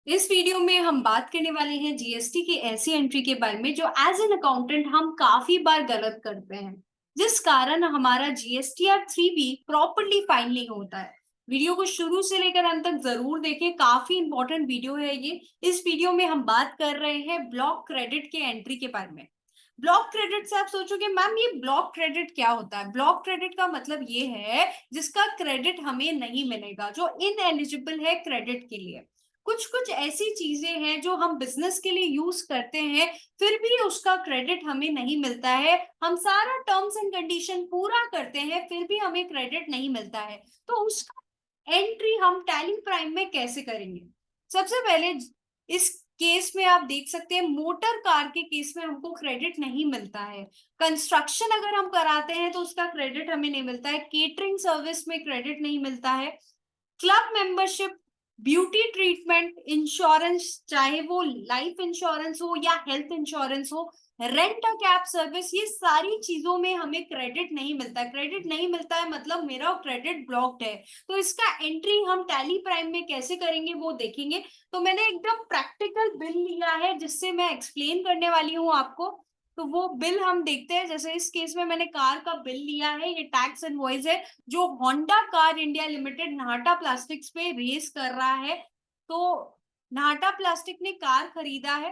इस वीडियो में हम बात करने वाले हैं जीएसटी की ऐसी एंट्री के बारे में जो एज एन अकाउंटेंट हम काफी बार गलत करते हैं, जिस कारण हमारा जीएसटीआर 3B प्रॉपरली फाइल नहीं होता है। वीडियो को शुरू से लेकर अंत तक जरूर देखें, काफी इंपॉर्टेंट वीडियो है ये। इस वीडियो में हम बात कर रहे हैं ब्लॉक क्रेडिट के एंट्री के बारे में। ब्लॉक क्रेडिट से आप सोचोगे मैम ये ब्लॉक क्रेडिट क्या होता है। ब्लॉक क्रेडिट का मतलब ये है जिसका क्रेडिट हमें नहीं मिलेगा, जो इनएलिजिबल है क्रेडिट के लिए। कुछ कुछ ऐसी चीजें हैं जो हम बिजनेस के लिए यूज करते हैं, फिर भी उसका क्रेडिट हमें नहीं मिलता है। हम सारा टर्म्स एंड कंडीशन पूरा करते हैं, फिर भी हमें क्रेडिट नहीं मिलता है। तो उसका एंट्री हम टैली प्राइम में कैसे करेंगे? सबसे पहले इस केस में आप देख सकते हैं, मोटर कार के केस में हमको क्रेडिट नहीं मिलता है। कंस्ट्रक्शन अगर हम कराते हैं तो उसका क्रेडिट हमें नहीं मिलता है। केटरिंग सर्विस में क्रेडिट नहीं मिलता है। Club membership, beauty treatment, insurance, चाहे वो लाइफ इंश्योरेंस हो या हेल्थ इंश्योरेंस हो, रेंट अ कैब सर्विस, ये सारी चीजों में हमें क्रेडिट नहीं मिलता है। क्रेडिट नहीं मिलता है मतलब मेरा क्रेडिट ब्लॉक्ड है। तो इसका एंट्री हम टैली प्राइम में कैसे करेंगे वो देखेंगे। तो मैंने एकदम प्रैक्टिकल बिल लिया है जिससे मैं एक्सप्लेन करने वाली हूँ आपको। तो वो बिल हम देखते हैं। जैसे इस केस में मैंने कार का बिल लिया है, ये टैक्स इनवॉइस है जो होंडा कार इंडिया लिमिटेड नाटा प्लास्टिक्स पे रेस कर रहा है। तो नाटा प्लास्टिक ने कार खरीदा है।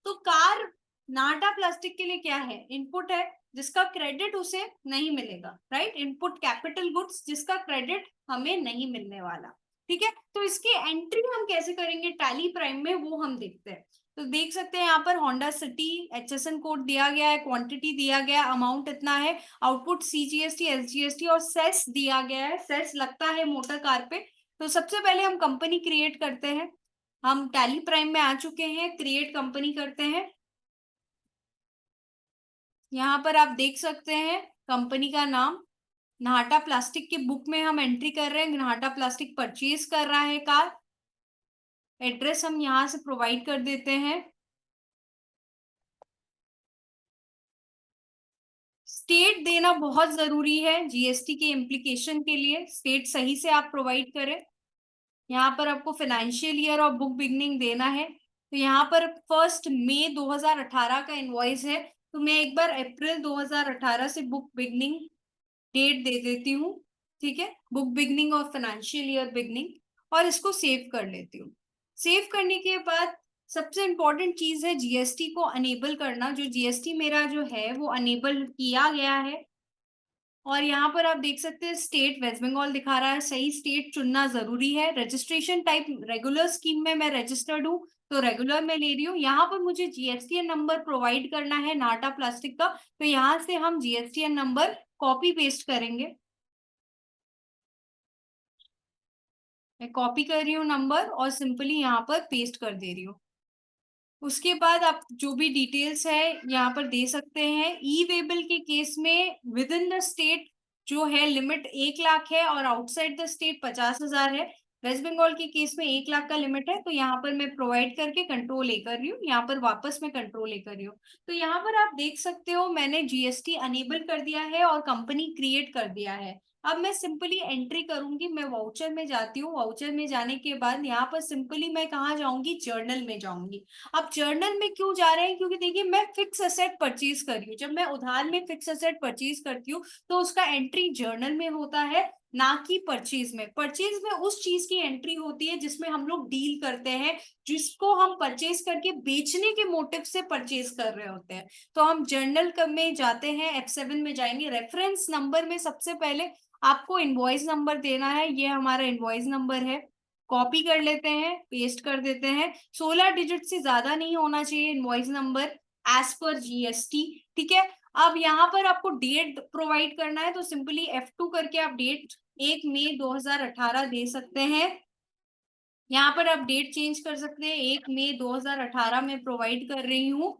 तो कार नाटा प्लास्टिक के लिए क्या है? इनपुट है जिसका क्रेडिट उसे नहीं मिलेगा, राइट? इनपुट कैपिटल गुड्स जिसका क्रेडिट हमें नहीं मिलने वाला। ठीक है, तो इसकी एंट्री हम कैसे करेंगे टैली प्राइम में वो हम देखते हैं। तो देख सकते हैं यहाँ पर होंडा सिटी एचएसएन कोड दिया गया है, क्वांटिटी दिया गया, अमाउंट इतना है, आउटपुट सीजीएसटी एसजीएसटी और सेस दिया गया है। सेस लगता है मोटर कार पे। तो सबसे पहले हम कंपनी क्रिएट करते हैं। हम टैली प्राइम में आ चुके हैं, क्रिएट कंपनी करते हैं। यहाँ पर आप देख सकते हैं कंपनी का नाम नाटा प्लास्टिक की बुक में हम एंट्री कर रहे हैं। नाटा प्लास्टिक परचेज कर रहा है कार। एड्रेस हम यहाँ से प्रोवाइड कर देते हैं। स्टेट देना बहुत जरूरी है जीएसटी के इम्प्लीकेशन के लिए। स्टेट सही से आप प्रोवाइड करें। यहाँ पर आपको फाइनेंशियल ईयर और बुक बिगनिंग देना है। तो यहाँ पर 1 मई 2018 का इनवॉइस है, तो मैं एक बार अप्रैल 2018 से बुक बिगनिंग डेट दे देती हूँ। ठीक है, बुक बिगनिंग और फाइनेंशियल ईयर बिगनिंग, और इसको सेव कर लेती हूँ। सेव करने के बाद सबसे इंपॉर्टेंट चीज है जीएसटी को अनेबल करना। जो जीएसटी मेरा जो है वो अनेबल किया गया है। और यहाँ पर आप देख सकते हैं स्टेट वेस्ट बंगाल दिखा रहा है। सही स्टेट चुनना जरूरी है। रजिस्ट्रेशन टाइप रेगुलर स्कीम में मैं रजिस्टर्ड हूँ, तो रेगुलर में ले रही हूँ। यहाँ पर मुझे जीएसटीएन नंबर प्रोवाइड करना है नाटा प्लास्टिक का, तो यहाँ से हम जीएसटीएन नंबर कॉपी पेस्ट करेंगे। मैं कॉपी कर रही हूँ नंबर और सिंपली यहाँ पर पेस्ट कर दे रही हूँ। उसके बाद आप जो भी डिटेल्स है यहाँ पर दे सकते हैं। ई वेबल के केस में विद इन द स्टेट जो है लिमिट 1 लाख है और आउटसाइड द स्टेट 50,000 है। वेस्ट बंगाल के केस में 1 लाख का लिमिट है, तो यहाँ पर मैं प्रोवाइड करके कंट्रोल ए कर रही हूँ। यहाँ पर वापस मैं कंट्रोल ए कर रही हूँ। तो यहाँ पर आप देख सकते हो मैंने जीएसटी अनेबल कर दिया है और कंपनी क्रिएट कर दिया है। अब मैं सिंपली एंट्री करूंगी। मैं वाउचर में जाती हूँ। वाउचर में जाने के बाद यहाँ पर सिंपली मैं कहाँ जाऊंगी? जर्नल में जाऊंगी। अब जर्नल में क्यों जा रहे हैं? क्योंकि देखिए मैं फिक्स असेट परचेज कर रही हूँ। जब मैं उधार में फिक्स असेट परचेज करती हूँ तो उसका एंट्री जर्नल में होता है, ना कि परचेज में। परचेज में उस चीज की एंट्री होती है जिसमें हम लोग डील करते हैं, जिसको हम परचेज करके बेचने के मोटिव से परचेज कर रहे होते हैं। तो हम जर्नल में जाते हैं, F7 में जाएंगे। रेफरेंस नंबर में सबसे पहले आपको इनवॉइस नंबर देना है। ये हमारा इनवॉइस नंबर है। कॉपी कर लेते हैं, पेस्ट कर देते हैं। 16 डिजिट से ज्यादा नहीं होना चाहिए invoice number as per GST. ठीक है, अब यहाँ पर आपको डेट प्रोवाइड करना है, तो सिंपली F2 करके आप डेट 1 मई 2018 दे सकते हैं। यहाँ पर आप डेट चेंज कर सकते हैं। 1 मई 2018 में प्रोवाइड कर रही हूँ।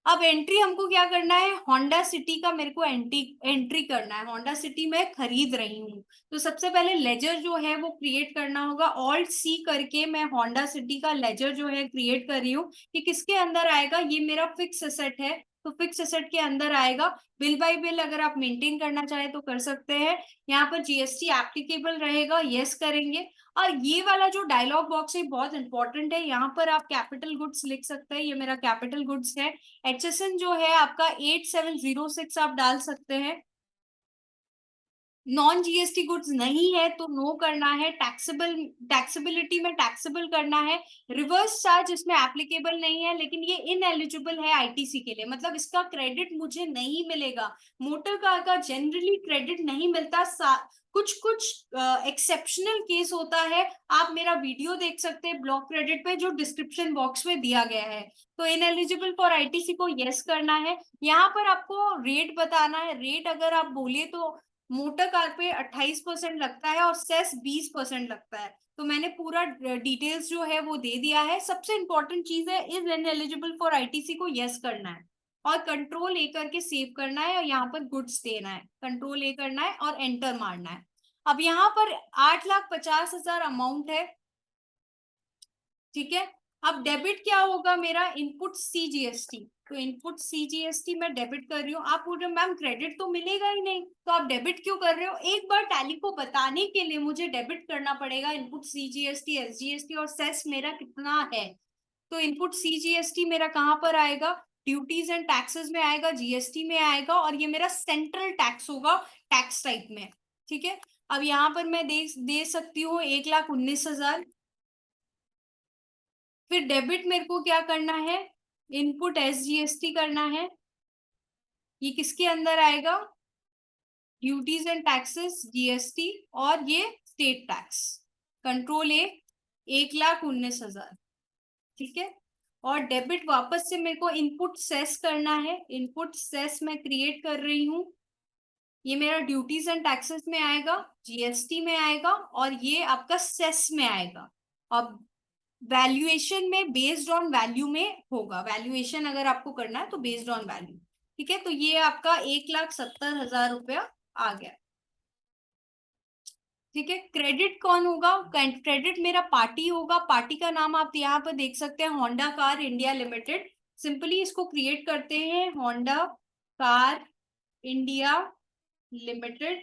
अब एंट्री हमको क्या करना है? होंडा सिटी का मेरे को एंट्री करना है। होंडा सिटी मैं खरीद रही हूँ, तो सबसे पहले लेजर जो है वो क्रिएट करना होगा। ऑल्ट सी करके मैं होंडा सिटी का लेजर जो है क्रिएट कर रही हूँ। कि किसके अंदर आएगा? ये मेरा फिक्स एसेट है, तो फिक्स एसेट के अंदर आएगा। बिल बाय बिल अगर आप मेंटेन करना चाहे तो कर सकते हैं। यहाँ पर जीएसटी एप्लीकेबल रहेगा, यस करेंगे। और ये वाला जो डायलॉग बॉक्स है बहुत इंपॉर्टेंट है, यहाँ पर आप कैपिटल गुड्स लिख सकते हैं, ये मेरा कैपिटल गुड्स है। एचएसएन जो है आपका 8706 आप डाल सकते हैं। नॉन जीएसटी गुड्स नहीं है तो नो करना है। टैक्सेबिलिटी में टैक्सेबल करना है। रिवर्स चार्ज इसमें एप्लीकेबल नहीं है, लेकिन ये इनएलिजिबल है आईटीसी के लिए, मतलब इसका क्रेडिट मुझे नहीं मिलेगा। मोटर कार का जनरली क्रेडिट नहीं मिलता, कुछ कुछ एक्सेप्शनल केस होता है। आप मेरा वीडियो देख सकते हैं ब्लॉक क्रेडिट पे, जो डिस्क्रिप्शन बॉक्स में दिया गया है। तो इनएलिजिबल फॉर आईटीसी को यस करना है। यहाँ पर आपको रेट बताना है। रेट अगर आप बोले तो मोटर कार पे 28% लगता है और सेस 20% लगता है। तो मैंने पूरा डिटेल्स जो है वो दे दिया है। सबसे इंपॉर्टेंट चीज है इज इनएलिजिबल फॉर आईटीसी को यस करना है और कंट्रोल ए करके सेव करना है और यहाँ पर गुड्स देना है, कंट्रोल ए करना है और एंटर मारना है। अब यहाँ पर 8,50,000 अमाउंट है, ठीक है। अब डेबिट क्या होगा मेरा, इनपुट सीजीएसटी। तो इनपुट सीजीएसटी मैं डेबिट कर रही हूँ। आप बोल रहे हो मैम क्रेडिट तो मिलेगा ही नहीं, तो आप डेबिट क्यों कर रहे हो? एक बार टैली को बताने के लिए मुझे डेबिट करना पड़ेगा इनपुट सीजीएसटी, एसजीएसटी और सेस मेरा कितना है। तो इनपुट सीजीएसटी मेरा कहाँ पर आएगा, ड्यूटीज एंड टैक्सेस में आएगा, जीएसटी में आएगा, और ये मेरा सेंट्रल टैक्स होगा टैक्स टाइप में, ठीक है। अब यहाँ पर मैं दे सकती हूँ 1,19,000। फिर डेबिट मेरे को क्या करना है, इनपुट एसजीएसटी करना है। ये किसके अंदर आएगा, ड्यूटीज एंड टैक्सेस, जीएसटी और ये स्टेट टैक्स। कंट्रोल ए, 1,19,000, ठीक है। और डेबिट वापस से मेरे को इनपुट सेस करना है। इनपुट सेस मैं क्रिएट कर रही हूँ। ये मेरा ड्यूटीज एंड टैक्सेस में आएगा, जीएसटी में आएगा और ये आपका सेस में आएगा। अब वैल्यूएशन में बेस्ड ऑन वैल्यू में होगा। वैल्यूएशन अगर आपको करना है तो बेस्ड ऑन वैल्यू, ठीक है। तो ये आपका 1,70,000 रुपया आ गया, ठीक है। क्रेडिट कौन होगा, क्रेडिट मेरा पार्टी होगा। पार्टी का नाम आप यहाँ पर देख सकते हैं, Honda car India limited. Simply इसको क्रिएट करते हैं, होंडा कार इंडिया लिमिटेड।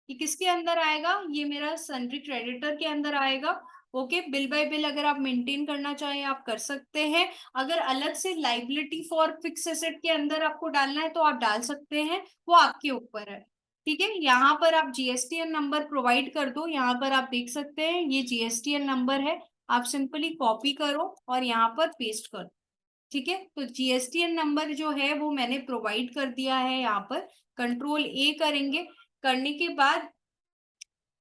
ये किसके अंदर आएगा, ये मेरा सन्ड्री क्रेडिटर के अंदर आएगा। ओके, बिल बाय बिल अगर आप मेंटेन करना चाहें आप कर सकते हैं। अगर अलग से लाइबिलिटी फॉर फिक्स एसेट के अंदर आपको डालना है तो आप डाल सकते हैं, वो आपके ऊपर है, ठीक है। यहाँ पर आप जीएसटीएन नंबर प्रोवाइड कर दो। यहाँ पर आप देख सकते हैं ये जीएसटीएन नंबर है, आप सिंपली कॉपी करो और यहाँ पर पेस्ट करो, ठीक है। तो जीएसटीएन नंबर जो है वो मैंने प्रोवाइड कर दिया है। यहाँ पर कंट्रोल ए करेंगे। करने के बाद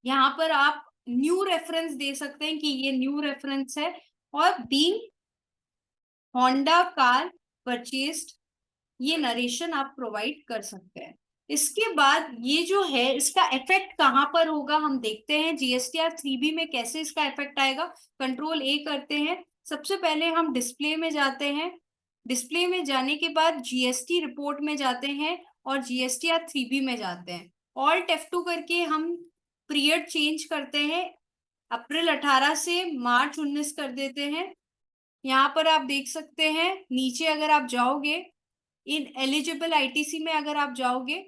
यहाँ पर आप न्यू रेफरेंस दे सकते हैं कि ये न्यू रेफरेंस है, और बीइंग होंडा कार परचेस्ड, ये नरेशन आप प्रोवाइड कर सकते हैं। इसके बाद ये जो है इसका इफेक्ट कहाँ पर होगा हम देखते हैं, जीएसटीआर 3B में कैसे इसका इफेक्ट आएगा। कंट्रोल ए करते हैं। सबसे पहले हम डिस्प्ले में जाते हैं। डिस्प्ले में जाने के बाद जीएसटी रिपोर्ट में जाते हैं और जीएसटीआर 3B में जाते हैं। ऑल्ट F2 करके हम पीरियड चेंज करते हैं, अप्रैल 18 से मार्च 19 कर देते हैं। यहाँ पर आप देख सकते हैं नीचे अगर आप जाओगे, इन एलिजिबल आईटीसी में अगर आप जाओगे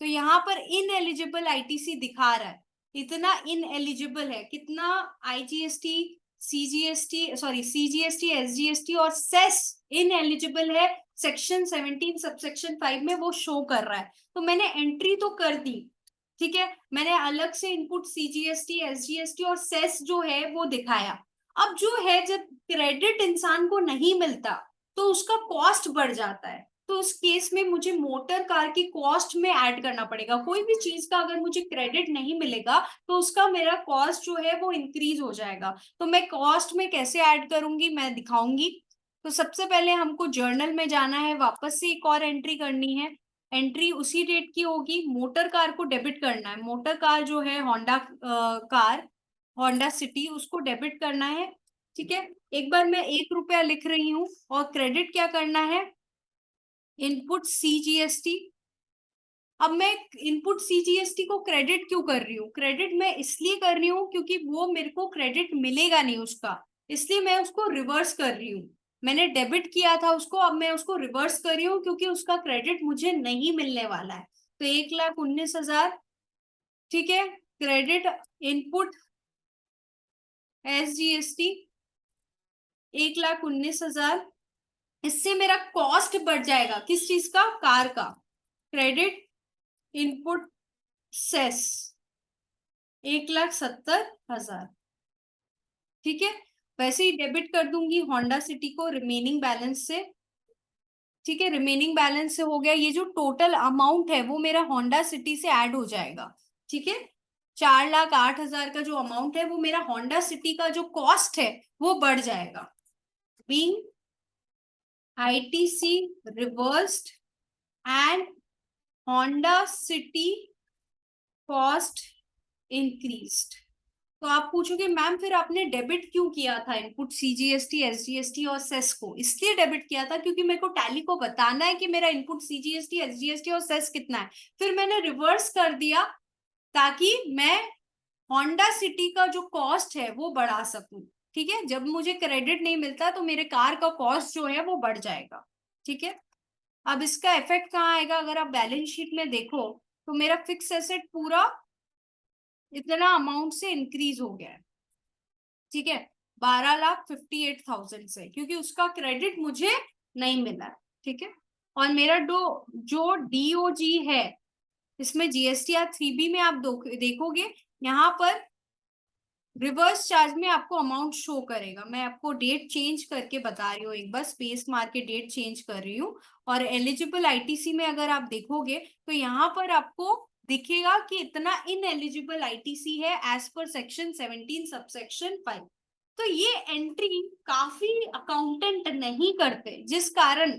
तो यहाँ पर इन एलिजिबल आईटीसी दिखा रहा है। इतना इन एलिजिबल है, कितना, IGST, CGST, sorry CGST, SGST और सेस इन एलिजिबल है। सेक्शन 17 सबसेक्शन 5 में वो शो कर रहा है। तो मैंने एंट्री तो कर दी, ठीक है। मैंने अलग से इनपुट सीजीएसटी, एसजीएसटी और सेस जो है वो दिखाया। अब जो है जब क्रेडिट इंसान को नहीं मिलता तो उसका कॉस्ट बढ़ जाता है। तो उस केस में मुझे मोटर कार की कॉस्ट में ऐड करना पड़ेगा। कोई भी चीज का अगर मुझे क्रेडिट नहीं मिलेगा तो उसका मेरा कॉस्ट जो है वो इंक्रीज हो जाएगा। तो मैं कॉस्ट में कैसे ऐड करूंगी मैं दिखाऊंगी। तो सबसे पहले हमको जर्नल में जाना है, वापस से एक और एंट्री करनी है। एंट्री उसी डेट की होगी। मोटर कार को डेबिट करना है। मोटर कार जो है होंडा कार, होंडा सिटी, उसको डेबिट करना है, ठीक है। एक बार मैं 1 रुपया लिख रही हूँ और क्रेडिट क्या करना है, इनपुट सीजीएसटी। अब मैं इनपुट सीजीएसटी को क्रेडिट क्यों कर रही हूँ, क्रेडिट मैं इसलिए कर रही हूँ क्योंकि वो मेरे को क्रेडिट मिलेगा नहीं उसका, इसलिए मैं उसको रिवर्स कर रही हूँ। मैंने डेबिट किया था उसको, अब मैं उसको रिवर्स कर रही हूँ क्योंकि उसका क्रेडिट मुझे नहीं मिलने वाला है। तो 1,19,000, ठीक है, क्रेडिट इनपुट SGST 1,19,000। इससे मेरा कॉस्ट बढ़ जाएगा, किस चीज का, कार का। क्रेडिट इनपुट सेस 1,70,000, ठीक है। वैसे ही डेबिट कर दूंगी होंडा सिटी को रिमेनिंग बैलेंस से, ठीक है। रिमेनिंग बैलेंस से हो गया, ये जो टोटल अमाउंट है वो मेरा होंडा सिटी से ऐड हो जाएगा, ठीक है। 4,08,000 का जो अमाउंट है वो मेरा होंडा सिटी का जो कॉस्ट है वो बढ़ जाएगा। Being ITC reversed and Honda city cost increased. तो आप पूछोगे मैम फिर आपने डेबिट क्यों किया था इनपुट CGST SGST और सेस को? इसलिए डेबिट किया था क्योंकि मेरे को टैली को बताना है कि मेरा इनपुट CGST SGST और सेस कितना है। फिर मैंने रिवर्स कर दिया ताकि मैं होंडा सिटी का जो कॉस्ट है वो बढ़ा सकूं, ठीक है। जब मुझे क्रेडिट नहीं मिलता तो मेरे कार का कॉस्ट जो है वो बढ़ जाएगा, ठीक है। अब इसका इफेक्ट कहाँ आएगा, अगर आप बैलेंस शीट में देखो तो मेरा फिक्स एसेट पूरा इतना अमाउंट से इंक्रीज हो गया है, ठीक है, 12,58,000 से, क्योंकि उसका क्रेडिट मुझे नहीं मिला है, ठीक है। और मेरा जो DOG है इसमें GSTR 3B में आप देखोगे यहाँ पर रिवर्स चार्ज में आपको अमाउंट शो करेगा। मैं आपको डेट चेंज करके बता रही हूँ, एक बार स्पेस मार के डेट चेंज कर रही हूँ। और एलिजिबल ITC में अगर आप देखोगे तो यहाँ पर आपको दिखेगा कि इतना इन एलिजिबल ITC है एज पर सेक्शन 17 सबसेक्शन 5। तो ये एंट्री काफी अकाउंटेंट नहीं करते, जिस कारण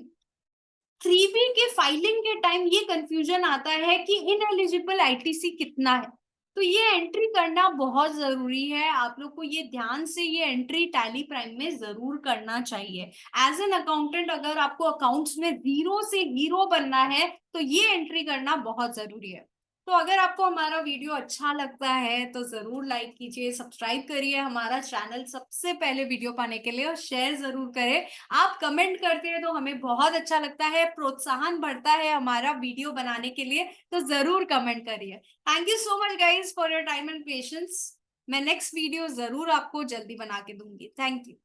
3B के फाइलिंग के टाइम ये कंफ्यूजन आता है कि इन एलिजिबल ITC कितना है। तो ये एंट्री करना बहुत जरूरी है, आप लोग को ये ध्यान से ये एंट्री टैली प्राइम में जरूर करना चाहिए। एज एन अकाउंटेंट अगर आपको अकाउंट्स में जीरो से हीरो बनना है तो ये एंट्री करना बहुत जरूरी है। तो अगर आपको हमारा वीडियो अच्छा लगता है तो जरूर लाइक कीजिए, सब्सक्राइब करिए हमारा चैनल सबसे पहले वीडियो पाने के लिए, और शेयर जरूर करें। आप कमेंट करते हैं तो हमें बहुत अच्छा लगता है, प्रोत्साहन बढ़ता है हमारा वीडियो बनाने के लिए। तो जरूर कमेंट करिए। Thank you so much guys for your time and patience. मैं नेक्स्ट वीडियो जरूर आपको जल्दी बना के दूंगी। Thank you.